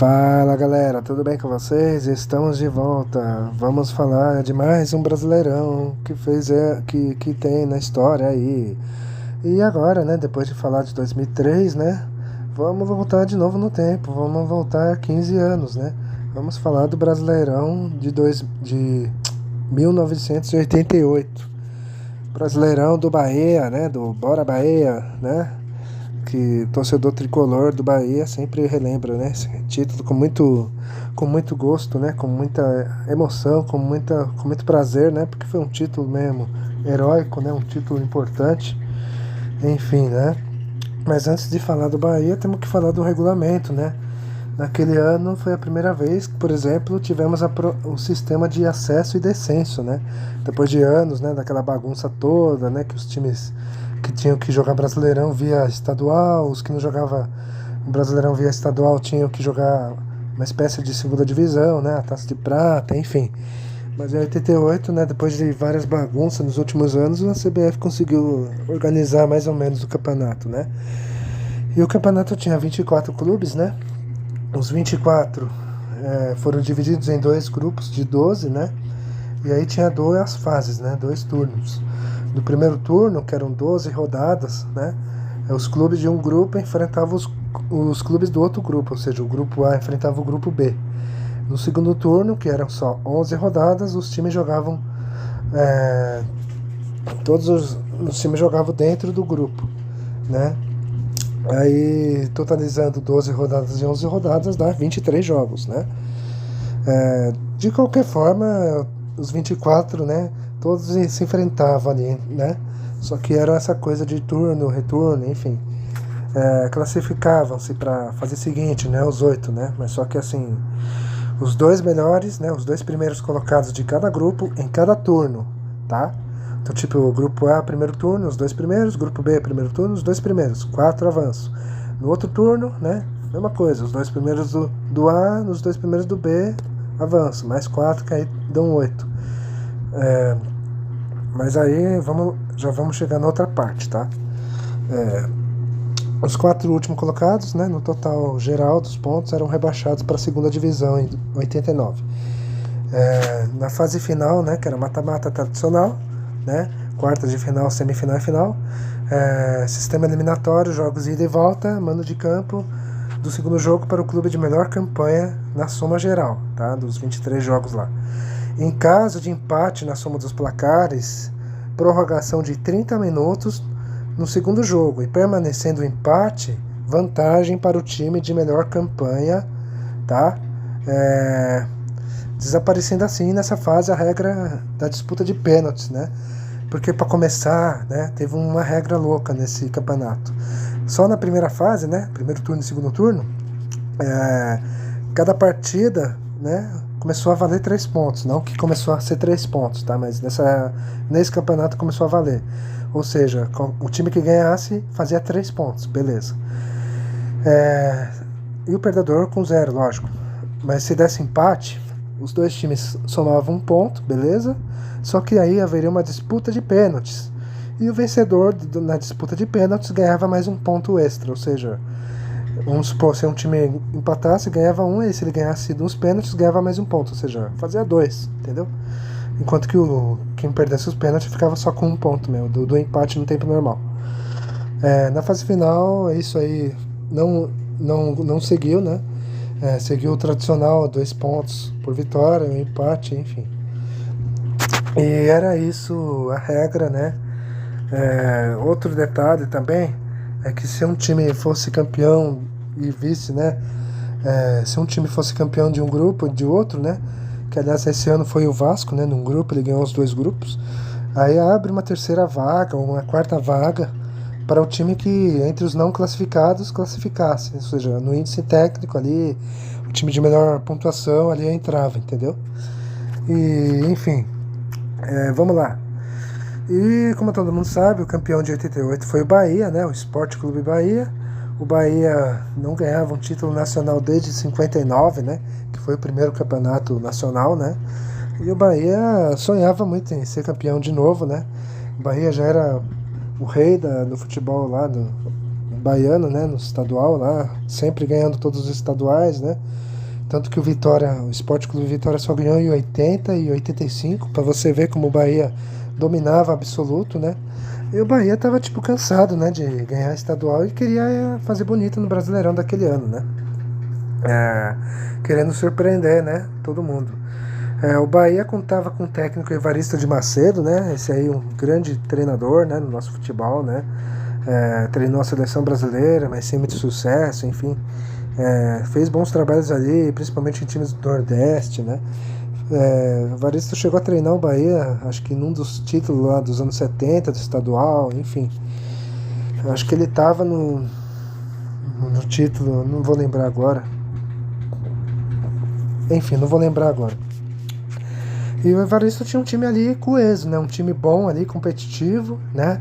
Fala galera, tudo bem com vocês? Estamos de volta. Vamos falar de mais um Brasileirão que fez que tem na história aí. E agora, né, depois de falar de 2003, né, vamos voltar de novo no tempo. Vamos voltar 15 anos, né? Vamos falar do Brasileirão de 1988. Brasileirão do Bahia, né, do Bora Bahia, né? Que torcedor tricolor do Bahia sempre relembra, né? Esse título com muito gosto, né? Com muita emoção, com muito prazer, né? Porque foi um título mesmo heróico, né? Um título importante, enfim, né? Mas antes de falar do Bahia, temos que falar do regulamento, né? Naquele ano foi a primeira vez que, por exemplo, tivemos o sistema de acesso e descenso, né? Depois de anos, né, daquela bagunça toda, né, que os times que tinham que jogar Brasileirão via estadual, os que não jogavam Brasileirão via estadual tinham que jogar uma espécie de segunda divisão, né, a Taça de Prata, enfim. Mas em 88, né, depois de várias bagunças nos últimos anos, a CBF conseguiu organizar mais ou menos o campeonato, né? E o campeonato tinha 24 clubes, né? Os 24 foram divididos em dois grupos de 12, né? E aí tinha duas fases, né? Dois turnos. No primeiro turno, que eram 12 rodadas, né? Os clubes de um grupo enfrentavam os clubes do outro grupo, ou seja, o grupo A enfrentava o grupo B. No segundo turno, que eram só 11 rodadas, os times jogavam os times jogavam dentro do grupo, né? Aí, totalizando 12 rodadas e 11 rodadas, dá 23 jogos, né? De qualquer forma, os 24, né? Todos se enfrentavam ali, né? Só que era essa coisa de turno, retorno, enfim. Classificavam-se para fazer o seguinte, né? Os 8, né? Mas só que assim, os dois melhores, né? Os dois primeiros colocados de cada grupo em cada turno, tá? Então, tipo, o grupo A, primeiro turno, os dois primeiros. Grupo B, primeiro turno, os dois primeiros. 4 avanços. No outro turno, né? Mesma coisa. Os dois primeiros do A, os dois primeiros do B, avanço. Mais 4, que aí dão 8. Mas aí, já vamos chegar na outra parte, tá? Os 4 últimos colocados, né? No total geral dos pontos, eram rebaixados para a segunda divisão em 89. Na fase final, né? Que era mata-mata tradicional, né? Quartas de final, semifinal e final. Sistema eliminatório, jogos ida e volta, mando de campo do segundo jogo para o clube de melhor campanha na soma geral, tá? Dos 23 jogos lá. Em caso de empate na soma dos placares, prorrogação de 30 minutos no segundo jogo e permanecendo o empate, vantagem para o time de melhor campanha, tá? Desaparecendo assim nessa fase a regra da disputa de pênaltis, né? Porque para começar, né, teve uma regra louca nesse campeonato. Só na primeira fase, né, primeiro turno e segundo turno, cada partida, né, começou a valer 3 pontos. Não que começou a ser 3 pontos, tá? Mas nesse campeonato começou a valer. Ou seja, o time que ganhasse fazia 3 pontos, beleza. E o perdedor com 0, lógico. Mas se desse empate, os dois times somavam 1 ponto, beleza? Só que aí haveria uma disputa de pênaltis. E o vencedor na disputa de pênaltis ganhava mais 1 ponto extra. Ou seja, vamos supor, se um time empatasse, ganhava 1, e se ele ganhasse nos pênaltis, ganhava mais 1 ponto. Ou seja, fazia 2, entendeu? Enquanto que quem perdesse os pênaltis ficava só com 1 ponto mesmo, do empate no tempo normal. Na fase final, isso aí não seguiu, né? Seguiu o tradicional, 2 pontos por vitória, um empate, enfim. E era isso a regra, né? Outro detalhe também é que se um time fosse campeão e vice, né? Se um time fosse campeão de um grupo e de outro, né? Que aliás esse ano foi o Vasco, né? Num grupo, ele ganhou os 2 grupos. Aí abre uma terceira vaga, uma quarta vaga para o time que entre os não classificados classificasse. Ou seja, no índice técnico ali, o time de melhor pontuação ali entrava, entendeu? E enfim, vamos lá. E como todo mundo sabe, o campeão de 88 foi o Bahia, né? O Sport Clube Bahia. O Bahia não ganhava um título nacional desde 59, né? Que foi o primeiro campeonato nacional, né? E o Bahia sonhava muito em ser campeão de novo, né? O Bahia já era o rei do futebol lá baiano, né, no estadual lá, sempre ganhando todos os estaduais, né? Tanto que o Sport Clube Vitória só ganhou em 80 e 85, para você ver como o Bahia dominava absoluto, né? E o Bahia tava tipo cansado, né, de ganhar estadual e queria fazer bonito no Brasileirão daquele ano, né? É, querendo surpreender, né, todo mundo. O Bahia contava com o técnico Evaristo de Macedo, né? Esse aí um grande treinador, né, no nosso futebol, né? Treinou a seleção brasileira, mas sem muito sucesso, enfim. Fez bons trabalhos ali, principalmente em times do Nordeste, né? O Evaristo chegou a treinar o Bahia, acho que num dos títulos lá dos anos 70, do estadual, enfim. Acho que ele tava no título, não vou lembrar agora. Enfim, não vou lembrar agora. E o Evaristo tinha um time ali coeso, né? Um time bom ali, competitivo, né?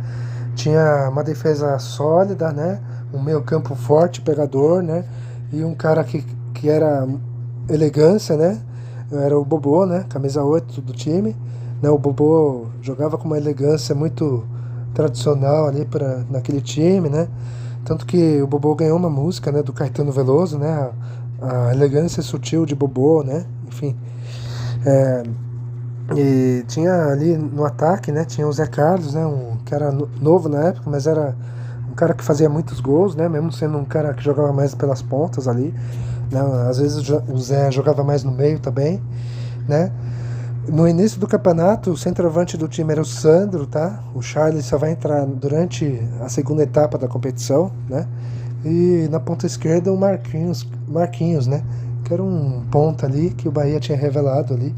Tinha uma defesa sólida, né? Um meio campo forte, pegador, né? E um cara que era elegância, né? Era o Bobô, né? Camisa 8 do time, né? O Bobô jogava com uma elegância muito tradicional ali naquele time, né? Tanto que o Bobô ganhou uma música, né? Do Caetano Veloso, né? A elegância sutil de Bobô, né? Enfim. E tinha ali no ataque, né? Tinha o Zé Carlos, né? Um cara novo na época, mas era um cara que fazia muitos gols, né? Mesmo sendo um cara que jogava mais pelas pontas ali, né? Às vezes o Zé jogava mais no meio também, né? No início do campeonato, o centroavante do time era o Sandro, tá? O Charles só vai entrar durante a segunda etapa da competição, né? E na ponta esquerda o Marquinhos, né? Que era um ponta ali que o Bahia tinha revelado ali.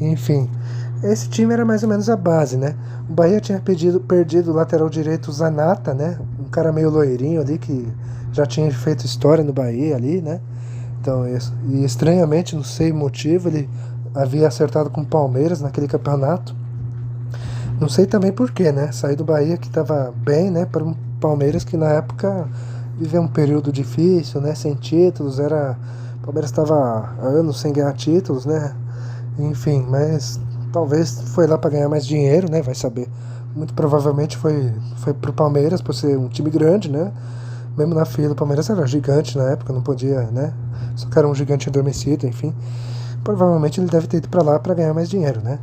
Enfim, esse time era mais ou menos a base, né? O Bahia tinha perdido o lateral direito Zanata, né? Um cara meio loirinho ali que já tinha feito história no Bahia ali, né? Então, e estranhamente, não sei o motivo, ele havia acertado com o Palmeiras naquele campeonato. Não sei também porquê, né? Sair do Bahia que estava bem, né? Para um Palmeiras que na época vivia um período difícil, né? Sem títulos, o Palmeiras estava há anos sem ganhar títulos, né? Enfim, mas talvez foi lá para ganhar mais dinheiro, né? Vai saber. Muito provavelmente foi pro Palmeiras por ser um time grande, né? Mesmo na fila, o Palmeiras era gigante na época, não podia, né? Só que era um gigante adormecido, enfim. Provavelmente ele deve ter ido para lá para ganhar mais dinheiro, né?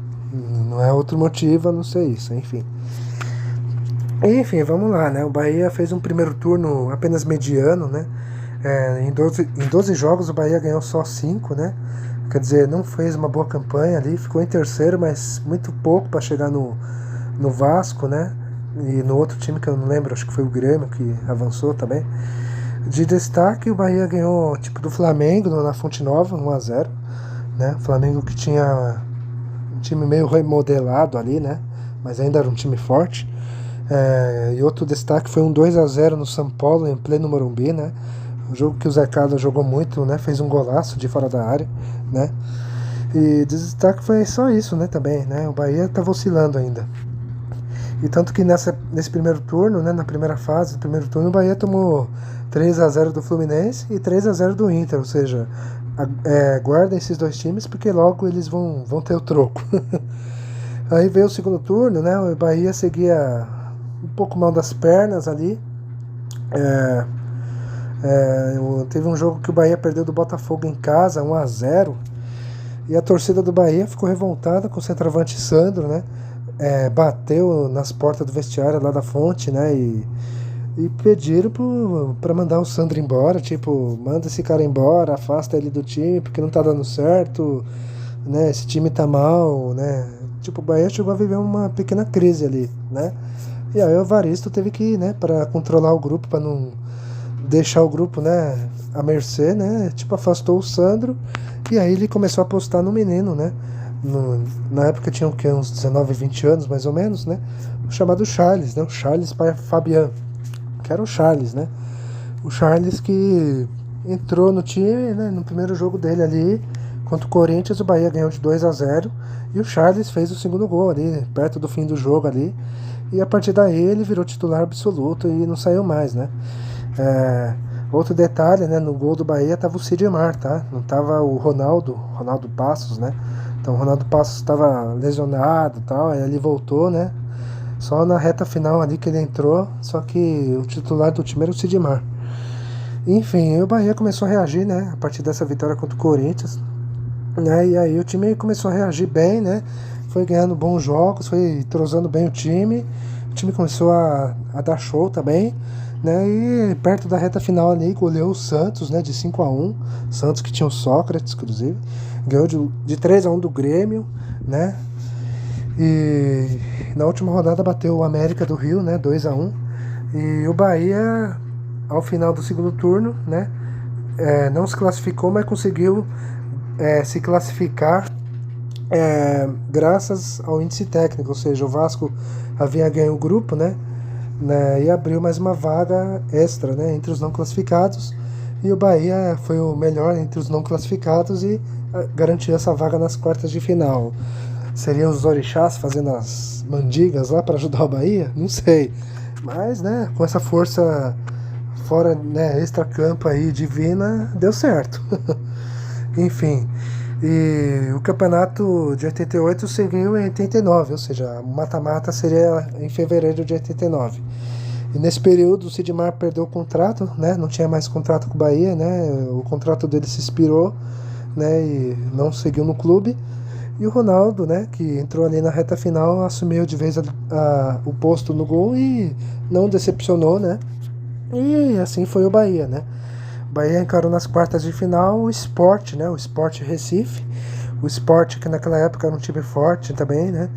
Não é outro motivo a não ser isso, enfim. Enfim, vamos lá, né? O Bahia fez um primeiro turno apenas mediano, né? Em 12 jogos o Bahia ganhou só 5, né? Quer dizer, não fez uma boa campanha ali, ficou em terceiro, mas muito pouco para chegar no Vasco, né? E no outro time que eu não lembro, acho que foi o Grêmio que avançou também. De destaque, o Bahia ganhou tipo do Flamengo na Fonte Nova, 1-0, né? O Flamengo que tinha um time meio remodelado ali, né? Mas ainda era um time forte. E outro destaque foi um 2-0 no São Paulo, em pleno Morumbi, né? Um jogo que o Zé Carlos jogou muito, né? Fez um golaço de fora da área, né? E destaque foi só isso, né? Também, né? O Bahia estava oscilando ainda. E tanto que nesse primeiro turno, né? Na primeira fase do primeiro turno, o Bahia tomou 3-0 do Fluminense e 3-0 do Inter, ou seja, guarda esses dois times porque logo eles vão ter o troco. Aí veio o segundo turno, né? O Bahia seguia um pouco mal das pernas ali. Teve um jogo que o Bahia perdeu do Botafogo em casa, 1-0. E a torcida do Bahia ficou revoltada com o centroavante Sandro, né? Bateu nas portas do vestiário lá da Fonte, né? E pediram pra mandar o Sandro embora. Tipo, manda esse cara embora, afasta ele do time porque não tá dando certo, né? Esse time tá mal, né? Tipo, o Bahia chegou a viver uma pequena crise ali, né? E aí o Evaristo teve que ir, né? Pra controlar o grupo, pra não deixar o grupo, né, à mercê, né? Tipo, afastou o Sandro e aí ele começou a apostar no menino, né? Na época tinha o quê? Uns 19, 20 anos, mais ou menos, né? O chamado Charles, né? O Charles Fabian, que era o Charles, né? O Charles que entrou no time, né? No primeiro jogo dele ali, contra o Corinthians, o Bahia ganhou de 2-0 e o Charles fez o segundo gol ali, perto do fim do jogo ali. E a partir daí ele virou titular absoluto e não saiu mais, né? Outro detalhe, né? No gol do Bahia tava o Sidmar, tá? Não tava o Ronaldo Passos, né? Então o Ronaldo Passos estava lesionado e tal, aí ele voltou, né? Só na reta final ali que ele entrou, só que o titular do time era o Sidmar. Enfim, o Bahia começou a reagir, né, a partir dessa vitória contra o Corinthians, né, e aí o time começou a reagir bem, né, foi ganhando bons jogos, foi entrosando bem o time começou a dar show também, né, e perto da reta final ali goleou o Santos, né, de 5-1, Santos que tinha o Sócrates, inclusive, ganhou de 3-1 do Grêmio, né, e na última rodada bateu o América do Rio, né, 2-1, e o Bahia, ao final do segundo turno, né, não se classificou, mas conseguiu se classificar graças ao índice técnico, ou seja, o Vasco havia ganho o grupo, né, e abriu mais uma vaga extra, né, entre os não classificados, e o Bahia foi o melhor entre os não classificados e garantiu essa vaga nas quartas de final. Seriam os orixás fazendo as mandigas lá para ajudar o Bahia? Não sei, mas, né, com essa força fora, né, extra-campo aí divina, deu certo. Enfim, e o campeonato de 88 seguiu em 89, ou seja, o mata-mata seria em fevereiro de 89. E nesse período o Sidmar perdeu o contrato, né, não tinha mais contrato com o Bahia, né, o contrato dele se expirou, né, e não seguiu no clube. E o Ronaldo, né, que entrou ali na reta final, assumiu de vez o posto no gol e não decepcionou, né. E assim foi o Bahia, né. O Bahia encarou nas quartas de final o Sport, né, o Sport Recife. O Sport, que naquela época era um time forte também, né.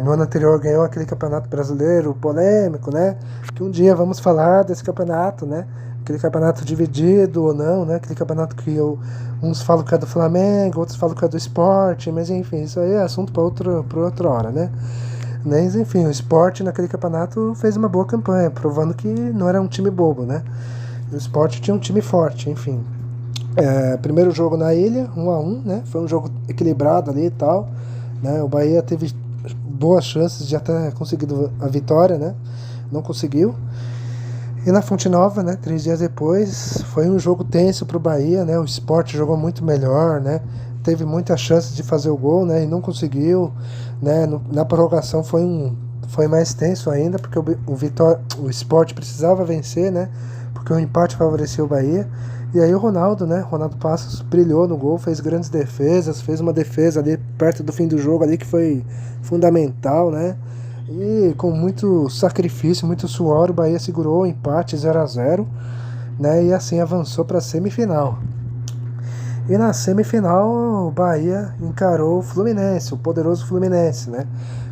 No ano anterior ganhou aquele campeonato brasileiro polêmico, né, que um dia vamos falar desse campeonato, né, aquele campeonato dividido ou não, né, aquele campeonato que uns falam que é do Flamengo, outros falam que é do Sport, mas enfim, isso aí é assunto para outra hora, né. Mas enfim, o Sport naquele campeonato fez uma boa campanha, provando que não era um time bobo, né. O Sport tinha um time forte, enfim. Primeiro jogo na ilha, 1-1, né, foi um jogo equilibrado ali e tal, né, o Bahia teve boas chances de até conseguir a vitória, né, não conseguiu. E na Fonte Nova, né, 3 dias depois, foi um jogo tenso pro Bahia, né, o Sport jogou muito melhor, né, teve muitas chances de fazer o gol, né, e não conseguiu, né, na prorrogação foi mais tenso ainda, porque o Sport precisava vencer, né, porque o empate favoreceu o Bahia. E aí o Ronaldo, né, Ronaldo Passos brilhou no gol, fez grandes defesas, fez uma defesa ali perto do fim do jogo ali que foi fundamental, né, e com muito sacrifício, muito suor, o Bahia segurou o empate 0-0, né, e assim avançou para a semifinal. E na semifinal o Bahia encarou o Fluminense, o poderoso Fluminense, né,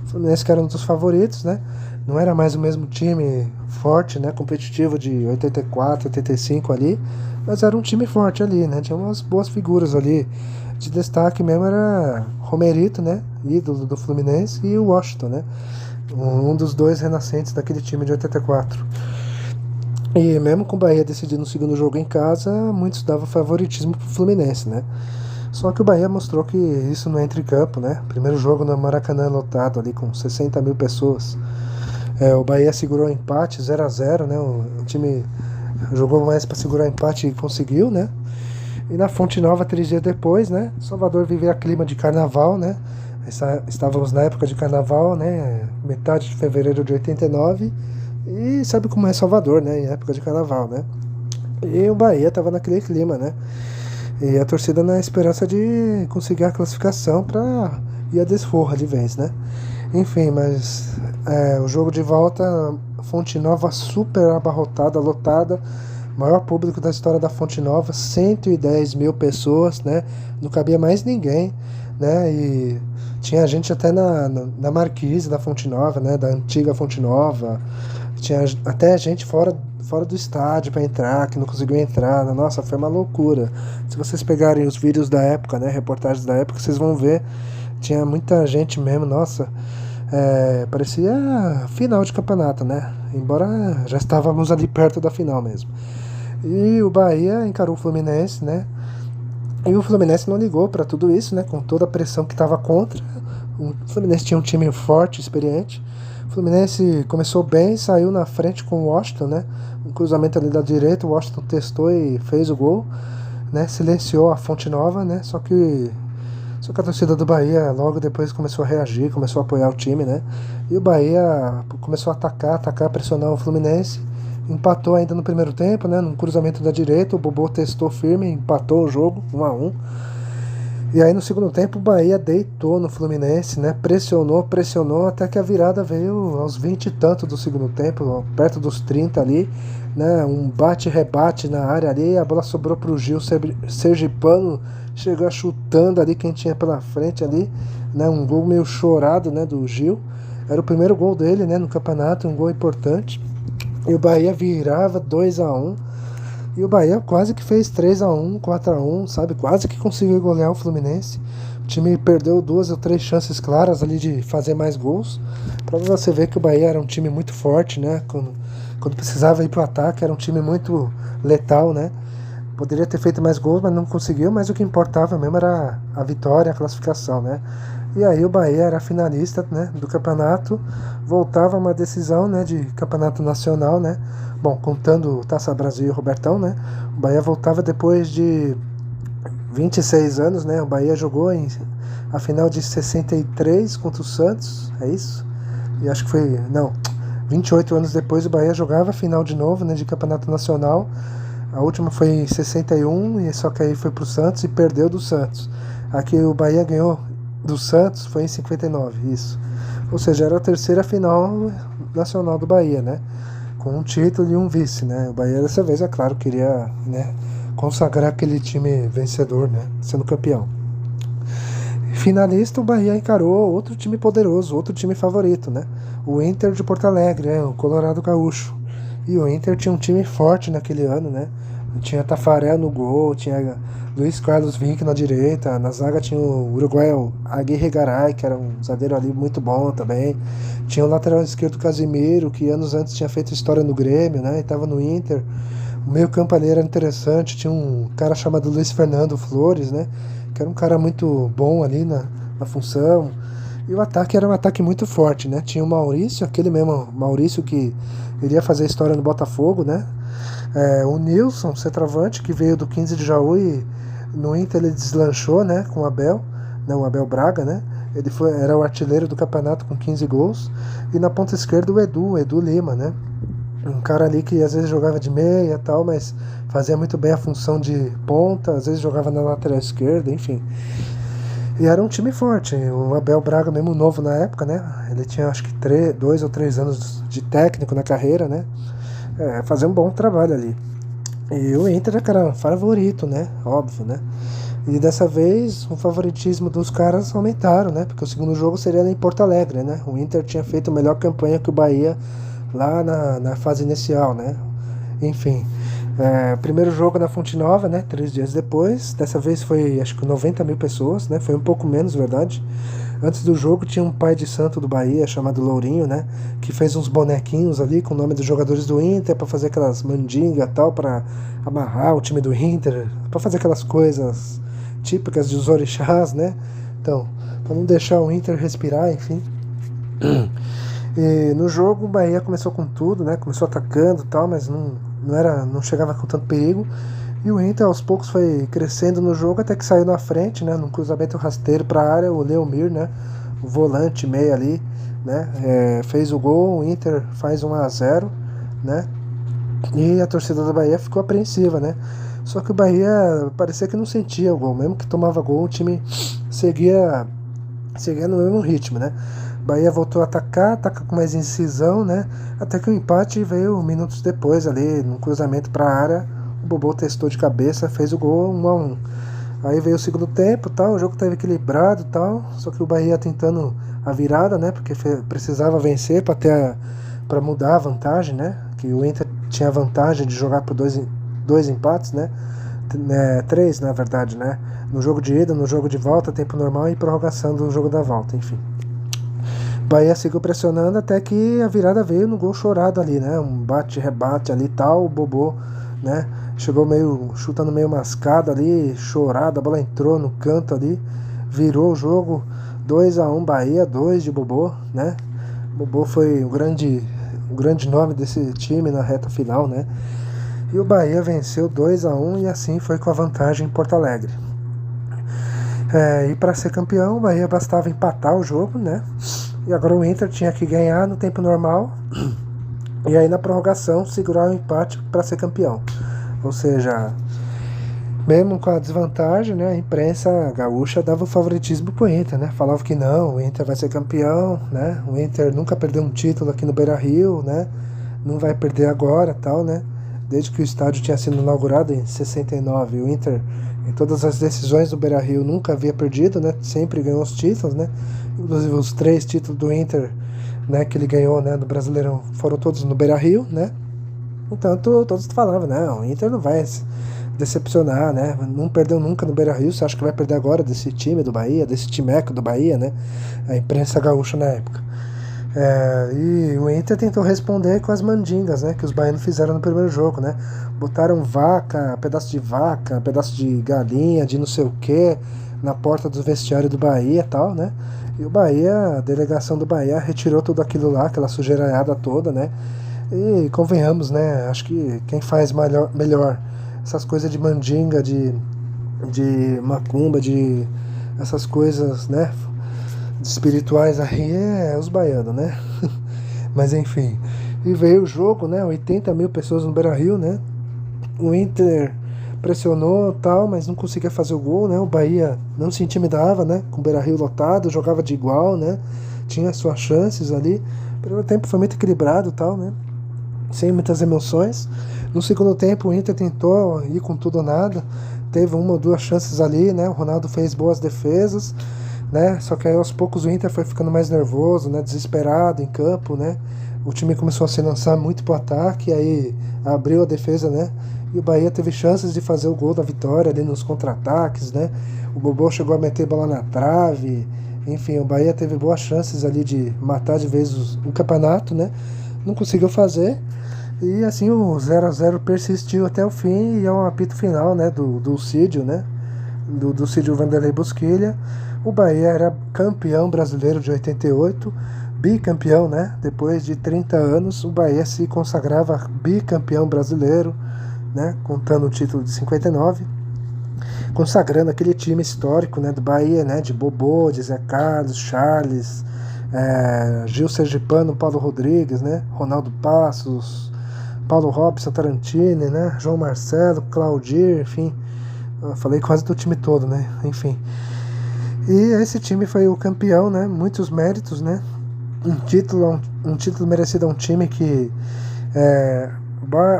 o Fluminense que era um dos favoritos, né, não era mais o mesmo time forte, né, competitivo de 84, 85 ali, mas era um time forte ali, né, tinha umas boas figuras ali. De destaque mesmo era Romerito, né, ídolo do Fluminense, e o Washington, né, um dos dois renascentes daquele time de 84. E mesmo com o Bahia decidindo o segundo jogo em casa, muitos davam favoritismo pro Fluminense, né. Só que o Bahia mostrou que isso não entra em campo, né. Primeiro jogo no Maracanã lotado ali com 60 mil pessoas. O Bahia segurou o empate 0-0, né, o time jogou mais para segurar o empate e conseguiu, né. E na Fonte Nova, 3 dias depois, né, Salvador vivia clima de carnaval, né. Estávamos na época de carnaval, né, metade de fevereiro de 89, e sabe como é Salvador, né, em época de carnaval, né. E o Bahia estava naquele clima, né, e a torcida na esperança de conseguir a classificação para ir a desforra de vez, né. Enfim, mas o jogo de volta, Fonte Nova super abarrotada, lotada, maior público da história da Fonte Nova, 110 mil pessoas, né, não cabia mais ninguém, né, e tinha gente até na marquise da Fonte Nova, né, da antiga Fonte Nova, tinha até gente fora do estádio para entrar, que não conseguiu entrar, nossa, foi uma loucura. Se vocês pegarem os vídeos da época, né, reportagens da época, vocês vão ver, tinha muita gente mesmo, nossa, parecia final de campeonato, né, embora já estávamos ali perto da final mesmo. E o Bahia encarou o Fluminense, né, e o Fluminense não ligou para tudo isso, né, com toda a pressão que estava contra. O Fluminense tinha um time forte, experiente. O Fluminense começou bem, saiu na frente com o Washington, né, um cruzamento ali da direita, o Washington testou e fez o gol, né, silenciou a Fonte Nova, né, só que Só que a torcida do Bahia logo depois começou a reagir, começou a apoiar o time, né? E o Bahia começou a atacar, pressionar o Fluminense. Empatou ainda no primeiro tempo, né? Num cruzamento da direita, o Bobô testou firme, empatou o jogo, 1-1. E aí no segundo tempo o Bahia deitou no Fluminense, né? Pressionou, até que a virada veio aos 20 e tanto do segundo tempo, perto dos 30 ali, né? Um bate-rebate na área ali, a bola sobrou pro Gil Sergipano, chegou chutando ali quem tinha pela frente ali, né? Um gol meio chorado, né, do Gil. Era o primeiro gol dele, né, no campeonato, um gol importante. E o Bahia virava 2-1. E o Bahia quase que fez 3-1, 4-1, sabe? Quase que conseguiu golear o Fluminense. O time perdeu 2 ou 3 chances claras ali de fazer mais gols. Pra você ver que o Bahia era um time muito forte, né? Quando precisava ir pro ataque, era um time muito letal, né? Poderia ter feito mais gols, mas não conseguiu. Mas o que importava mesmo era a vitória, a classificação, né? E aí o Bahia era finalista, né, do campeonato. Voltava uma decisão, né, de campeonato nacional, né? Bom, contando Taça Brasil e Robertão, né? O Bahia voltava depois de 26 anos, né? O Bahia jogou a final de 63 contra o Santos, é isso? E acho que foi, não, 28 anos depois o Bahia jogava a final de novo, né, de campeonato nacional. A última foi em 61, e só que aí foi pro Santos e perdeu do Santos. Aqui o Bahia ganhou do Santos foi em 59, isso. Ou seja, era a terceira final nacional do Bahia, né? Com um título e um vice, né? O Bahia dessa vez, é claro, queria, né, consagrar aquele time vencedor, né? Sendo campeão. Finalista, o Bahia encarou outro time poderoso, outro time favorito, né? O Inter de Porto Alegre, o Colorado Gaúcho. E o Inter tinha um time forte naquele ano, né? Tinha Tafarel no gol, tinha Luiz Carlos Vinck na direita, na zaga tinha o uruguaio Aguirre Garay, que era um zagueiro ali muito bom também. Tinha o lateral esquerdo Casimiro, que anos antes tinha feito história no Grêmio, né? E tava no Inter. O meio campo ali era interessante, tinha um cara chamado Luiz Fernando Flores, né? Que era um cara muito bom ali na função. E o ataque era um ataque muito forte, né? Tinha o Maurício, aquele mesmo Maurício que iria fazer história no Botafogo, né? O Nilson, centroavante, que veio do 15 de Jaú e no Inter ele deslanchou, né? Com o Abel, né, o Abel Braga, né? Ele era o artilheiro do campeonato com 15 gols. E na ponta esquerda o Edu Lima, né? Um cara ali que às vezes jogava de meia e tal, mas fazia muito bem a função de ponta, às vezes jogava na lateral esquerda, enfim. E era um time forte. O Abel Braga, mesmo novo na época, né? Ele tinha acho que 2 ou 3 anos de técnico na carreira, né? Fazia um bom trabalho ali. E o Inter era favorito, né? Óbvio, né? E dessa vez o favoritismo dos caras aumentaram, né? Porque o segundo jogo seria em Porto Alegre, né? O Inter tinha feito a melhor campanha que o Bahia lá na fase inicial, né? Enfim. Primeiro jogo na Fonte Nova, né? 3 dias depois. Dessa vez foi acho que 90 mil pessoas, né? Foi um pouco menos, verdade. Antes do jogo tinha um pai de santo do Bahia chamado Lourinho, né? Que fez uns bonequinhos ali com o nome dos jogadores do Inter para fazer aquelas mandingas e tal, para amarrar o time do Inter, para fazer aquelas coisas típicas dos orixás, né? Então, para não deixar o Inter respirar, enfim. E no jogo o Bahia começou com tudo, né? Começou atacando e tal, mas não chegava com tanto perigo. E o Inter aos poucos foi crescendo no jogo até que saiu na frente, né? Num cruzamento rasteiro para a área, o Leomir, né? O volante meio ali, né? Fez o gol, o Inter faz 1-0, né? E a torcida da Bahia ficou apreensiva, né? Só que o Bahia parecia que não sentia o gol, mesmo que tomava gol, o time seguia no mesmo ritmo, né? Bahia voltou a atacar com mais incisão, né? Até que o empate veio minutos depois ali, num cruzamento para a área. O Bobô testou de cabeça, fez o gol 1-1. Aí veio o segundo tempo, tal, o jogo estava equilibrado, tal, só que o Bahia tentando a virada, né? Porque precisava vencer para mudar a vantagem, né? Que o Inter tinha a vantagem de jogar por dois empates, né? 3, na verdade, né? No jogo de ida, no jogo de volta, tempo normal e prorrogação do jogo da volta, enfim. Bahia seguiu pressionando até que a virada veio no gol chorado ali, né? Um bate-rebate ali e tal, o Bobô, né? Chegou chutando meio mascado ali, chorado, a bola entrou no canto ali, virou o jogo, 2-1 Bahia, 2 de Bobô, né? Bobô foi o grande nome desse time na reta final, né? E o Bahia venceu 2-1 e assim foi com a vantagem em Porto Alegre. E para ser campeão, o Bahia bastava empatar o jogo, né? E agora o Inter tinha que ganhar no tempo normal e aí na prorrogação segurar o empate para ser campeão. Ou seja, mesmo com a desvantagem, né, a imprensa gaúcha dava o favoritismo pro Inter, né? Falava que não, o Inter vai ser campeão, né? O Inter nunca perdeu um título aqui no Beira-Rio, né? Não vai perder agora, tal, né? Desde que o estádio tinha sido inaugurado em 69, o Inter, em todas as decisões do Beira-Rio, nunca havia perdido, né? Sempre ganhou os títulos, né? Inclusive os 3 títulos do Inter, né, que ele ganhou, né, no Brasileirão, foram todos no Beira-Rio, né? Então todos falavam, não, o Inter não vai decepcionar, né? Não perdeu nunca no Beira-Rio, você acha que vai perder agora desse time do Bahia, desse timeco do Bahia, né? A imprensa gaúcha na época. E o Inter tentou responder com as mandingas, né? Que os baianos fizeram no primeiro jogo, né? Botaram vaca, pedaço de galinha, de não sei o que, na porta do vestiário do Bahia e tal, né? E o Bahia, a delegação do Bahia retirou tudo aquilo lá, aquela sujeiraiada toda, né? E convenhamos, né? Acho que quem faz melhor essas coisas de mandinga, de macumba, de essas coisas, né, espirituais aí é os baianos, né? Mas enfim. E veio o jogo, né? 80 mil pessoas no Beira-Rio, né? O Inter pressionou tal, mas não conseguia fazer o gol, né? O Bahia não se intimidava, né? Com o Beira-Rio lotado, jogava de igual, né? Tinha suas chances ali. O primeiro tempo foi muito equilibrado tal, né? Sem muitas emoções. No segundo tempo o Inter tentou ir com tudo ou nada. Teve uma ou duas chances ali, né? O Ronaldo fez boas defesas, né? Só que aí aos poucos o Inter foi ficando mais nervoso, né? Desesperado em campo, né? O time começou a se lançar muito pro ataque, aí abriu a defesa, né? E o Bahia teve chances de fazer o gol da vitória ali nos contra-ataques, né? O Bobô chegou a meter bola na trave. Enfim, o Bahia teve boas chances ali de matar de vez o campeonato, né? Não conseguiu fazer. E assim o 0-0 persistiu até o fim e é um apito final, né? Do Cídio, né? Do Cídio Vanderlei Bosquilha. O Bahia era campeão brasileiro de 88, bicampeão, né? Depois de 30 anos, o Bahia se consagrava bicampeão brasileiro, né? Contando o título de 59, consagrando aquele time histórico, né? Do Bahia, né? De Bobô, de Zé Carlos, Charles, Gil Sergipano, Paulo Rodrigues, né? Ronaldo Passos, Paulo Robson, Tarantini, né? João Marcelo, Claudir, enfim, eu falei quase do time todo, né? Enfim. E esse time foi o campeão, né? Muitos méritos, né? Um título merecido a um time que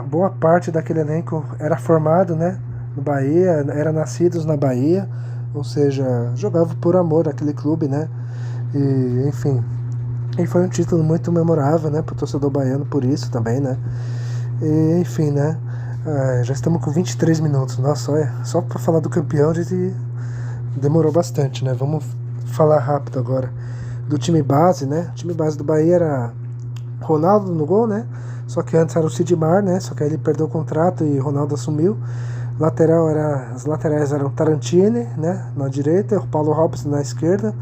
boa parte daquele elenco era formado, né? No Bahia, era nascidos na Bahia, ou seja, jogava por amor àquele clube, né? E enfim, e foi um título muito memorável, né? Pro torcedor baiano por isso também, né? E, enfim, né? Já estamos com 23 minutos. Nossa, olha, só para falar do campeão demorou bastante, né? Vamos falar rápido agora do time base, né? O time base do Bahia era Ronaldo no gol, né? Só que antes era o Sidmar, né? Só que aí ele perdeu o contrato e Ronaldo assumiu. As laterais eram Tarantini, né? Na direita, e o Paulo Robson na esquerda.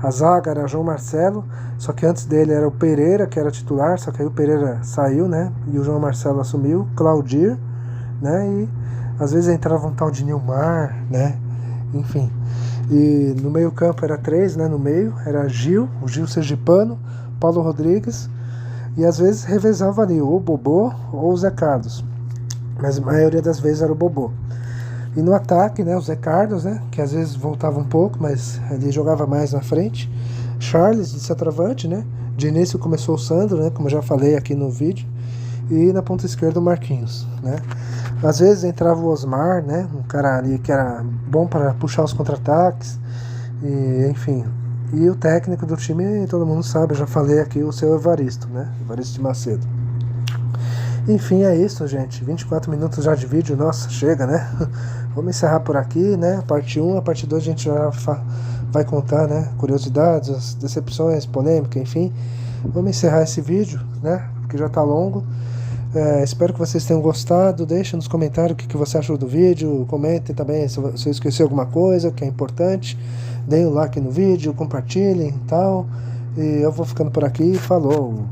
A zaga era João Marcelo, só que antes dele era o Pereira, que era titular, só que aí o Pereira saiu, né? E o João Marcelo assumiu, Claudir, né? E às vezes entrava um tal de Nilmar, né? Enfim. E no meio campo era 3, né? No meio era o Gil Sergipano, Paulo Rodrigues, e às vezes revezava ali ou o Bobô ou o Zé Carlos. Mas a maioria das vezes era o Bobô. E no ataque, né, o Zé Carlos, né, que às vezes voltava um pouco, mas ele jogava mais na frente. Charles de centroavante, né? De início começou o Sandro, né, como eu já falei aqui no vídeo. E na ponta esquerda o Marquinhos, né? Às vezes entrava o Osmar, né, um cara ali que era bom para puxar os contra-ataques. E enfim. E o técnico do time, todo mundo sabe, eu já falei aqui, o seu Evaristo, né? Evaristo de Macedo. Enfim, é isso, gente. 24 minutos já de vídeo, nossa, chega, né? Vamos encerrar por aqui, né? Parte 1, a parte 2 a gente já vai contar, né? Curiosidades, as decepções, polêmica, enfim. Vamos encerrar esse vídeo, né? Porque já tá longo. Espero que vocês tenham gostado. Deixa nos comentários o que você achou do vídeo. Comentem também se eu esqueci alguma coisa que é importante. Deem um like no vídeo, compartilhem e tal. E eu vou ficando por aqui. Falou!